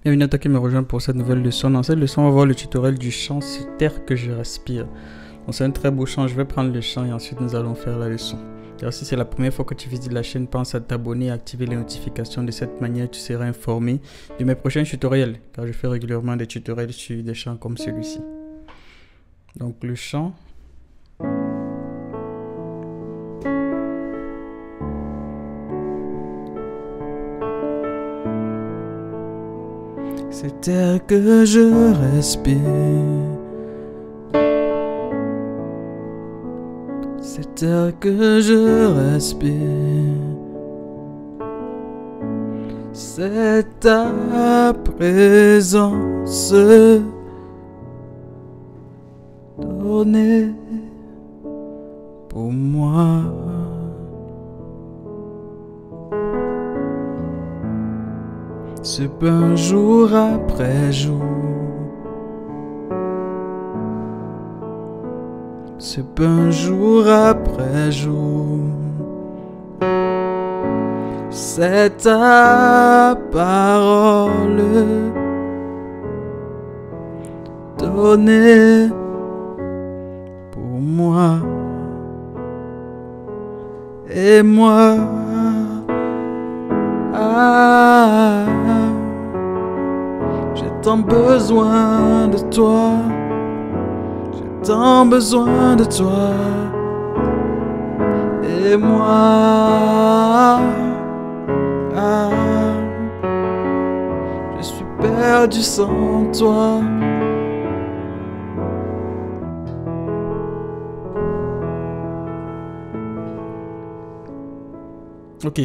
Bienvenue à toi qui me rejoint pour cette nouvelle leçon. Dans cette leçon, on va voir le tutoriel du chant C'est terre que je respire. Donc c'est un très beau chant, je vais prendre le chant et ensuite nous allons faire la leçon. D'ailleurs, si c'est la première fois que tu visites la chaîne, pense à t'abonner et activer les notifications. De cette manière, tu seras informé de mes prochains tutoriels, car je fais régulièrement des tutoriels sur des chants comme celui-ci. Donc le chant. C'est terre que je respire. C'est terre que je respire. C'est ta présence donnée pour moi. Ce pain jour après jour, ce pain jour après jour, c'est ta parole donnée pour moi et moi. J'ai tant besoin de toi, j'ai tant besoin de toi, et moi, je suis perdu sans toi. Ok.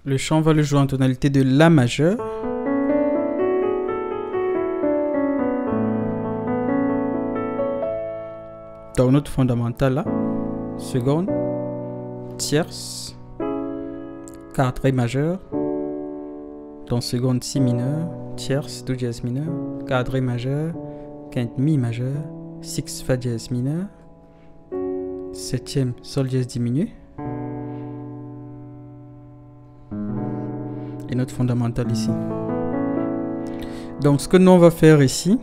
Le chant va le jouer en tonalité de La majeur. Dans une note fondamentale là. Seconde. Tierce. Quarte Ré majeur. Dans seconde si mineur. Tierce Do dièse mineur. Quarte Ré majeur. Quinte Mi majeur. Six Fa dièse mineur. Septième Sol dièse diminué. Et note fondamentale ici. Donc ce que nous on va faire ici,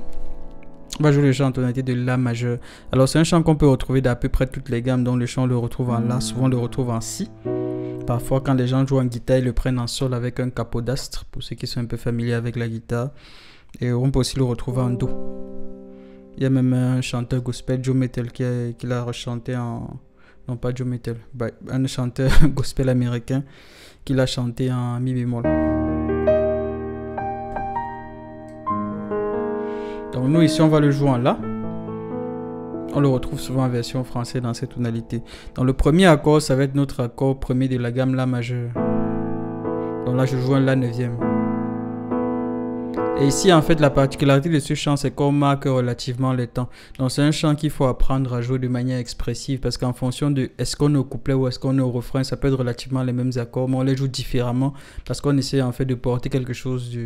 on va jouer le chant en tonalité de La majeur. Alors c'est un chant qu'on peut retrouver d'à peu près toutes les gammes, dont le chant on le retrouve en La, souvent on le retrouve en Si. Parfois quand les gens jouent en guitare, ils le prennent en Sol avec un capodastre, pour ceux qui sont un peu familiers avec la guitare. Et on peut aussi le retrouver en Do. Il y a même un chanteur gospel, Joe Mettel, qui l'a rechanté en... Non pas Joe Mettel, un chanteur gospel américain qui l'a chanté en Mi bémol. Donc nous ici on va le jouer en La. On le retrouve souvent en version française dans cette tonalité. Donc le premier accord, ça va être notre accord premier de la gamme La majeur. Donc là je joue un La neuvième. Et ici en fait la particularité de ce chant, c'est qu'on marque relativement le temps. Donc c'est un chant qu'il faut apprendre à jouer de manière expressive, parce qu'en fonction de est-ce qu'on est au couplet ou est-ce qu'on est au refrain, ça peut être relativement les mêmes accords, mais on les joue différemment parce qu'on essaie en fait de porter quelque chose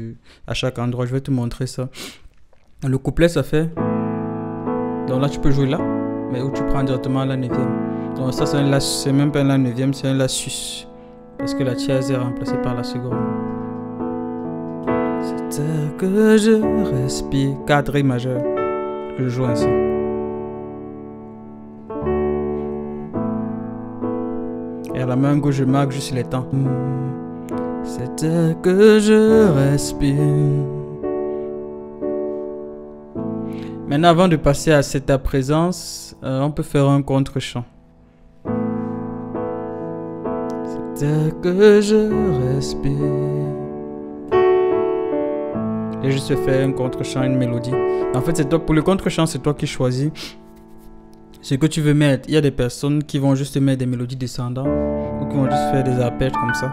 à chaque endroit. Je vais te montrer ça. Le couplet ça fait, donc là tu peux jouer là, mais où tu prends directement la neuvième. Donc ça c'est un La, c'est même pas un La neuvième, c'est un La sus, parce que la tierce est remplacée par la seconde. C'est terre que je respire. Quarte Ré majeur. Que je joue ainsi. Et à la main gauche, je marque juste les temps. C'est terre que je respire. Maintenant, avant de passer à C'est ta présence, on peut faire un contre-chant. C'est terre que je respire. Et je te fais un contre-chant, une mélodie. En fait, c'est toi, pour le contre-chant, c'est toi qui choisis ce que tu veux mettre. Il y a des personnes qui vont juste mettre des mélodies descendantes ou qui vont juste faire des arpèges comme ça.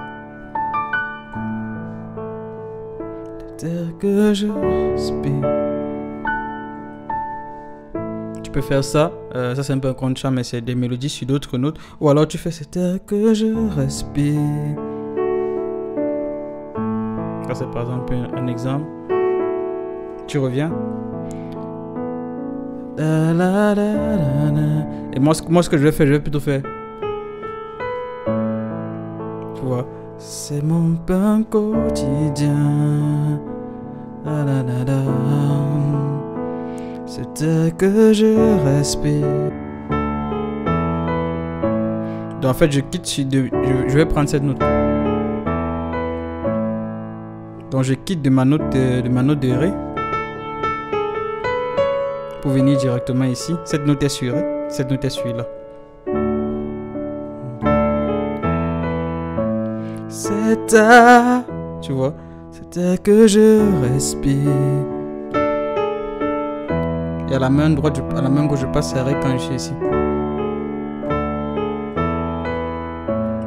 C'est que je respire. Tu peux faire ça. Ça, c'est un peu un contre-chant, mais c'est des mélodies sur d'autres notes. Ou alors, tu fais c'est que je respire. Ça, c'est par exemple un exemple. Tu reviens. Et moi, ce que je vais faire, je vais plutôt faire. Tu vois, C'est mon pain quotidien. Ah, da, da, da. C'est air que je respire. Donc en fait, je vais prendre cette note. Donc je quitte de ma note de Ré pour venir directement ici. Cette note est sur Ré. Cette note est sur là. C'est à, tu vois, c'est à que je respire. Et à la main droite, à la main gauche, je passe à Ré quand je suis ici.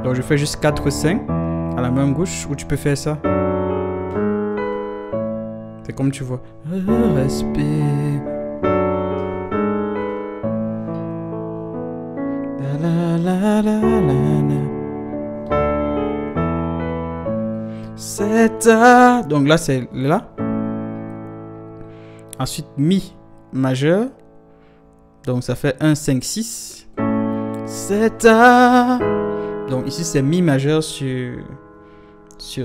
Donc je fais juste 4, 5 à la main gauche, où tu peux faire ça. C'est comme tu vois. Je respire. La la la la la. C'est à... Donc là, c'est là. Ensuite, Mi majeur. Donc ça fait 1, 5, 6. C'est à... Donc ici, c'est Mi majeur sur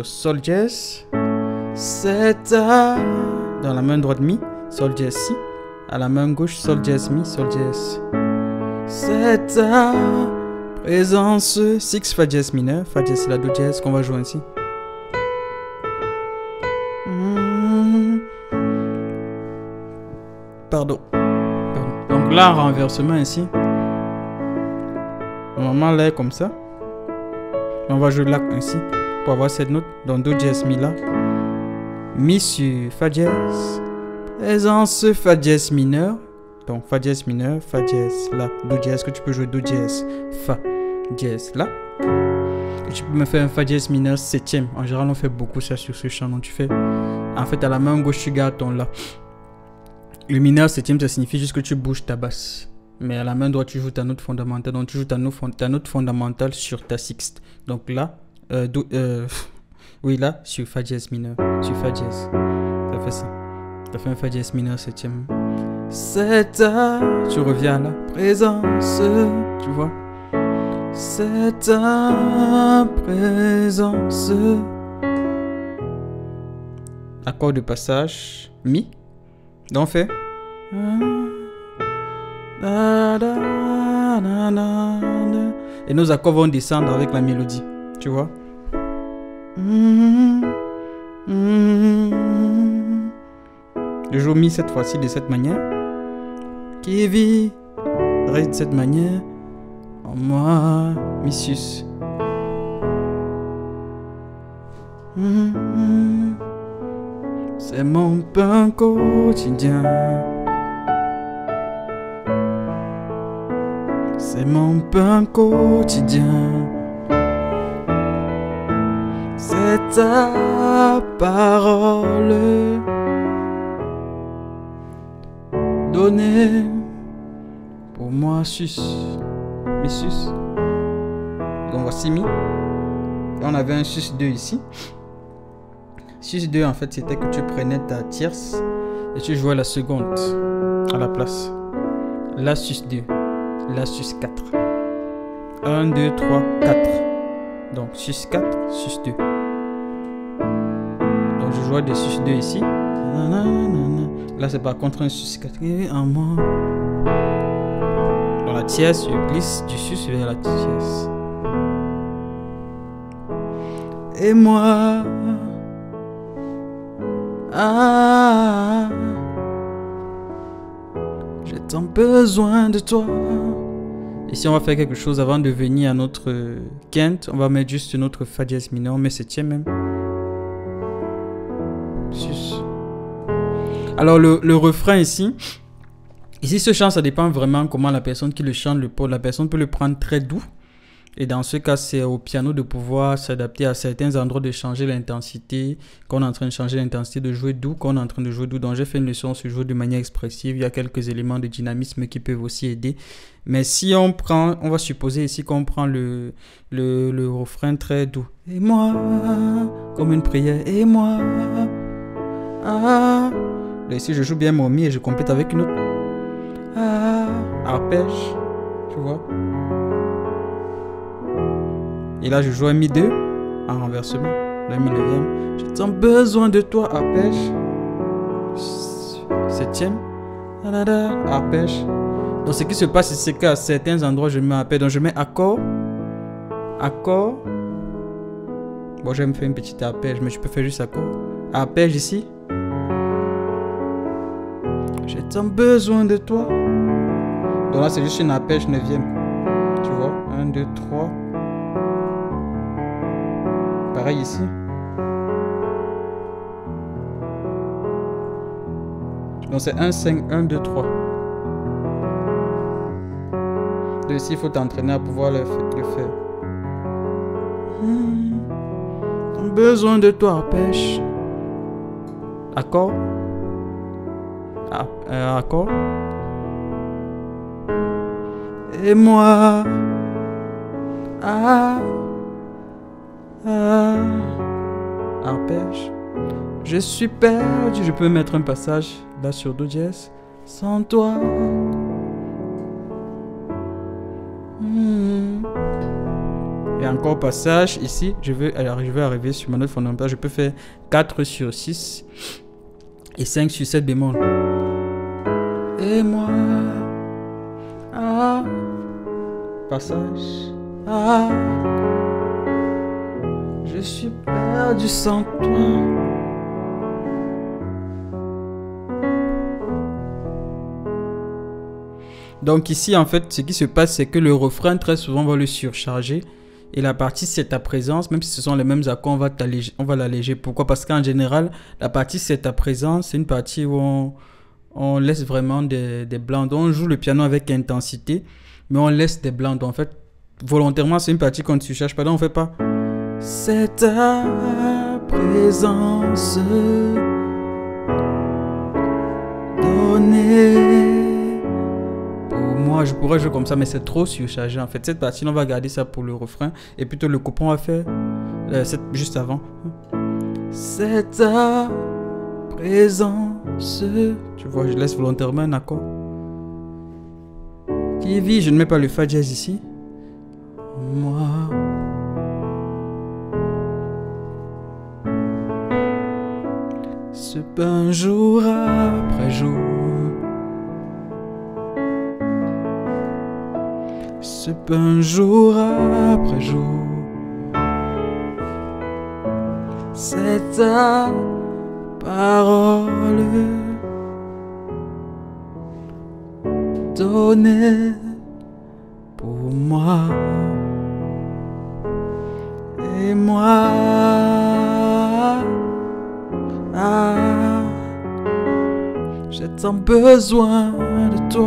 Sol dièse. C'est à... Dans la main droite, Mi. Sol dièse, Si. À la main gauche, Sol dièse, Mi. Sol dièse. C'est à... Présence 6, Fa dièse mineur. Fa dièse, c'est la Do dièse qu'on va jouer ici. Pardon. Donc là, renversement ici. Normalement, là, comme ça. On va jouer là, ici. Pour avoir cette note. Donc, Do dièse, Mi là. Mi sur Fa dièse. Présence Fa dièse mineur. Donc, Fa dièse mineur, Fa dièse là. Do dièse, que tu peux jouer Do dièse, Fa dièse là. Et tu peux me faire un Fa dièse mineur septième. En général, on fait beaucoup ça sur ce chant. Donc, tu fais. En fait, à la main gauche, tu gardes ton là. Le mineur septième, ça signifie juste que tu bouges ta basse. Mais à la main droite, tu joues ta note fondamentale. Donc, tu joues ta note fondamentale sur ta sixte. Donc là, oui, là, sur Fa dièse mineur. Sur Fa dièse. Ça fait ça. Ça fait un Fa dièse mineur septième. C'est à... Tu reviens là. Présence. Tu vois. C'est ta présence. Accord de passage. Mi. Donc on fait. Et nos accords vont descendre avec la mélodie. Tu vois. Je joue Mi cette fois-ci de cette manière. Qui vit de cette manière en moi, Mi sus. C'est mon pain quotidien. C'est mon pain quotidien. C'est ta parole donnée pour moi, sus. Mi sus. Donc voici Mi. Et on avait un sus 2 ici. Sus 2 en fait c'était que tu prenais ta tierce et tu jouais la seconde à la place. La sus 2. La sus 4. 1, 2, 3, 4. Donc sus 4, sus 2. Donc je jouais des sus 2 ici. Là c'est par contre un sus 4 en moi. Dans la tierce, je glisse du sus vers la tierce. Et moi, j'ai tant besoin de toi. Ici on va faire quelque chose avant de venir à notre quinte. On va mettre juste notre Fa dièse mineur, mais septième même. Sus. Alors le refrain ici. Ici ce chant ça dépend vraiment comment la personne qui le chante le porte. La personne peut le prendre très doux. Et dans ce cas, c'est au piano de pouvoir s'adapter à certains endroits, de changer l'intensité. Quand on est en train de changer l'intensité, de jouer doux. Quand on est en train de jouer doux, donc j'ai fait une leçon sur jouer de manière expressive. Il y a quelques éléments de dynamisme qui peuvent aussi aider. Mais si on prend, on va supposer ici qu'on prend le refrain très doux. Et moi, comme une prière. Et moi, là, ici je joue bien mon Mi et je complète avec une autre. Arpège, tu vois. Et là, je joue un Mi2 en renversement. La mi neuvième. J'ai tant besoin de toi, arpège. Septième. Arpège. Donc ce qui se passe, c'est qu'à certains endroits, je mets arpège. Donc je mets accord. Accord. Bon, je vais me faire une petite arpège, mais je peux faire juste accord. Arpège ici. J'ai tant besoin de toi. Donc là, c'est juste une arpège neuvième. Tu vois, 1, 2, 3. Pareil ici. Donc c'est 1, 5, 1, 2, 3. Donc ici, il faut t'entraîner à pouvoir le faire. Besoin de toi, arpège. Accord. Accord. Et moi. Arpège. Je suis perdu. Je peux mettre un passage là sur Do dièse. Sans toi. Et encore passage ici. Je vais arriver sur ma note fondamentale. Je peux faire 4 sur 6 et 5 sur 7 bémol. Et moi. Passage. Je suis perdu sans toi. Donc ici, en fait, ce qui se passe, c'est que le refrain, très souvent, on va le surcharger. Et la partie c'est ta présence, même si ce sont les mêmes accords, on va l'alléger. Pourquoi? Parce qu'en général, la partie c'est ta présence, c'est une partie où on laisse vraiment des blancs. Donc on joue le piano avec intensité, mais on laisse des blancs. Donc en fait, volontairement, c'est une partie qu'on ne surcharge pas. Donc on fait pas. C'est ta présence donnée. Moi, je pourrais jouer comme ça, mais c'est trop surchargé. En fait, cette partie, on va garder ça pour le refrain. Et plutôt le coupon, on va faire juste avant. C'est ta présence. Tu vois, je laisse volontairement un accord. Qui vit, je ne mets pas le fa dièse ici. Moi. C'est un jour après jour. C'est un jour après jour. C'est ta parole donnée pour moi. Et moi, j'ai tant besoin de toi.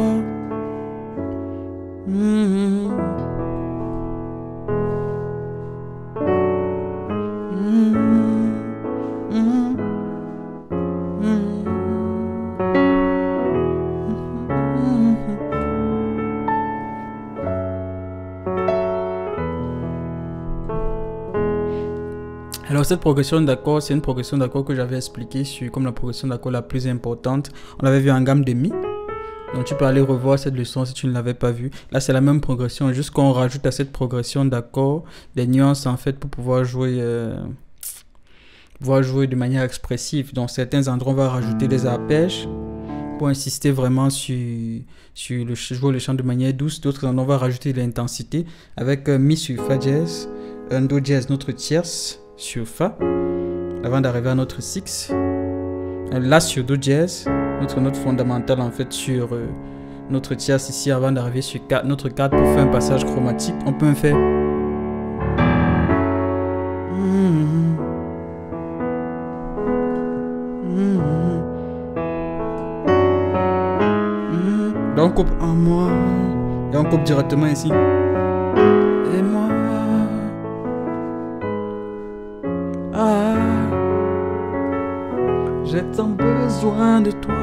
Alors cette progression d'accords, c'est une progression d'accords que j'avais expliqué comme la progression d'accords la plus importante. On l'avait vu en gamme de mi. Donc tu peux aller revoir cette leçon si tu ne l'avais pas vue. Là c'est la même progression, juste qu'on rajoute à cette progression d'accords des nuances en fait pour pouvoir jouer de manière expressive. Dans certains endroits on va rajouter des arpèges pour insister vraiment sur jouer le chant de manière douce. D'autres endroits on va rajouter de l'intensité avec mi sur fa dièse, un do dièse, notre tierce sur fa avant d'arriver à notre 6, la sur do dièse, notre note fondamentale en fait sur notre tierce ici avant d'arriver sur notre 4 pour faire un passage chromatique. On peut faire donc on coupe en moi et on coupe directement ici. Et moi, j'ai tant besoin de toi.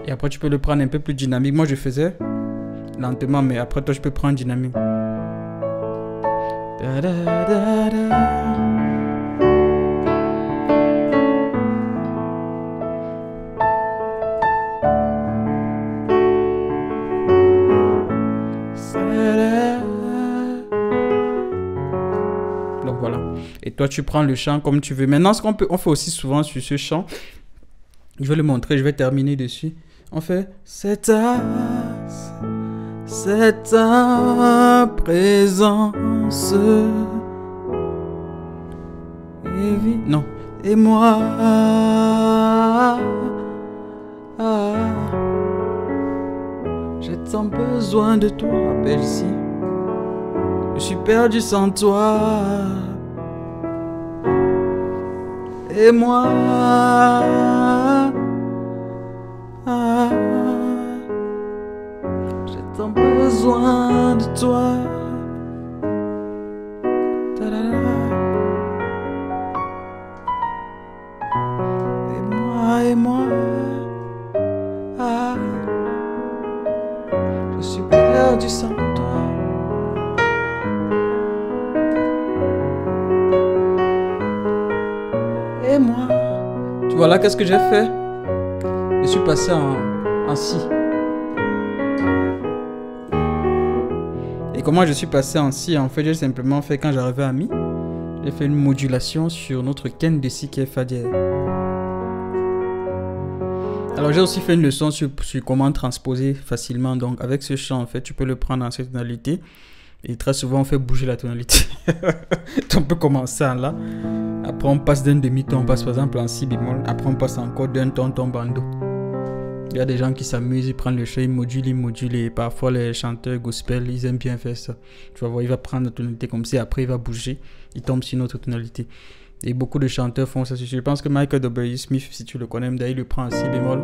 Et après tu peux le prendre un peu plus dynamique. Moi je faisais lentement, mais après toi je peux prendre dynamique. Da, da, da, da. Donc voilà. Et toi, tu prends le chant comme tu veux. Maintenant, ce qu'on peut, on fait aussi souvent sur ce chant, je vais le montrer, je vais terminer dessus. On fait c'est ta présence. Non. Et moi. J'ai tant besoin de toi, Belsi. Je suis perdu sans toi. Et moi. J'ai tant besoin de toi. Et moi. Je suis perdu sans toi. Et moi. Tu vois là, qu'est-ce que j'ai fait? Je suis passé en si. Et comment je suis passé en si? En fait, j'ai simplement fait, quand j'arrivais à mi, j'ai fait une modulation sur notre ken de si qui est fa dièse. Alors j'ai aussi fait une leçon sur comment transposer facilement. Donc avec ce chant, en fait, tu peux le prendre en cette tonalité. Et très souvent, on fait bouger la tonalité. On peut commencer en la. Après, on passe d'un demi-ton, on passe par exemple en si bémol. Après, on passe encore d'un ton, tombe en do. Il y a des gens qui s'amusent, ils prennent le chant, ils modulent. Et parfois, les chanteurs gospel, ils aiment bien faire ça. Tu vas voir, il va prendre la tonalité comme ça. Après, il va bouger. Il tombe sur une autre tonalité. Et beaucoup de chanteurs font ça. Je pense que Michael W. Smith, si tu le connais, d'ailleurs, il le prend en si bémol.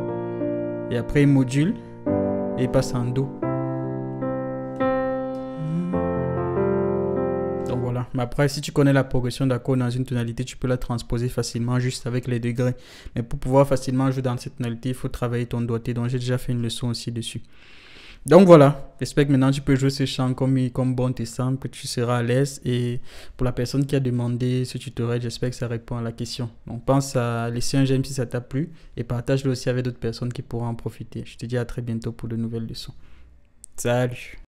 Et après, il module. Et il passe en do. Donc voilà. Mais après, si tu connais la progression d'accord dans une tonalité, tu peux la transposer facilement juste avec les degrés. Mais pour pouvoir facilement jouer dans cette tonalité, il faut travailler ton doigté. Donc j'ai déjà fait une leçon aussi dessus. Donc voilà, j'espère que maintenant tu peux jouer ce chant comme bon te semble, que tu seras à l'aise. Et pour la personne qui a demandé ce tutoriel, j'espère que ça répond à la question. Donc pense à laisser un j'aime si ça t'a plu et partage-le aussi avec d'autres personnes qui pourront en profiter. Je te dis à très bientôt pour de nouvelles leçons. Salut!